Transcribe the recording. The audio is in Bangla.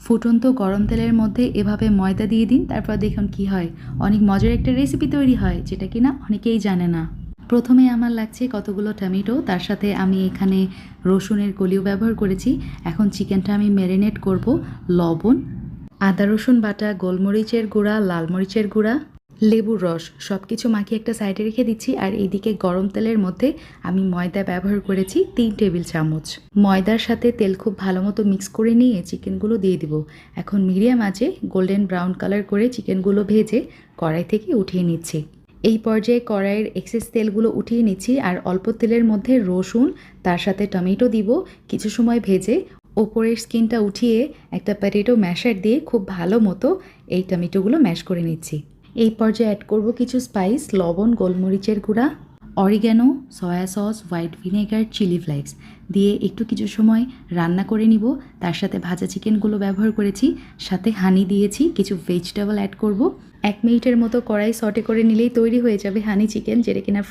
ফুটন্ত গরম তেলের মধ্যে এভাবে ময়দা দিয়ে দিন, তারপর দেখুন কি হয়। অনেক মজার একটা রেসিপি তৈরি হয়, যেটা কিনা অনেকেই জানে না। প্রথমে আমার লাগছে কতগুলো টমেটো, তার সাথে আমি এখানে রসুনের কলিও ব্যবহার করেছি। এখন চিকেনটা আমি ম্যারিনেট করব। লবণ, আদা রসুন বাটা, গোলমরিচের গুঁড়া, লাল মরিচের গুঁড়া, লেবুর রস সব কিছু মাখিয়ে একটা সাইডে রেখে দিচ্ছি। আর এইদিকে গরম তেলের মধ্যে আমি ময়দা ব্যবহার করেছি 3 টেবিল চামচ। ময়দার সাথে তেল খুব ভালো মতো মিক্স করে নিয়ে চিকেনগুলো দিয়ে দিব। এখন মিডিয়াম আঁচে গোল্ডেন ব্রাউন কালার করে চিকেনগুলো ভেজে কড়াই থেকে উঠিয়ে নিচ্ছি। এই পর্যায়ে কড়াইয়ের এক্সেস তেলগুলো উঠিয়ে নিচ্ছি আর অল্প তেলের মধ্যে রসুন, তার সাথে টমেটো দিব। কিছু সময় ভেজে ওপরের স্কিনটা উঠিয়ে একটা পটেটো ম্যাশার দিয়ে খুব ভালো মতো এই টমেটোগুলো ম্যাশ করে নিচ্ছি। এই পর্যায়ে অ্যাড করব কিছু স্পাইস, লবণ, গোলমরিচের গুঁড়া, oregano, soya sauce, white vinegar, chilli flakes দিয়ে একটু কিছু সময় রান্না করে নিব। তার সাথে ভাজা চিকেনগুলো ব্যবহার করেছি, সাথে হানি দিয়েছি, কিছু ভেজিটেবল অ্যাড করব। 1 মিনিটের মতো কড়াই সটে করে নিলেই তৈরি হয়ে যাবে হানি চিকেন, যেটা কিনা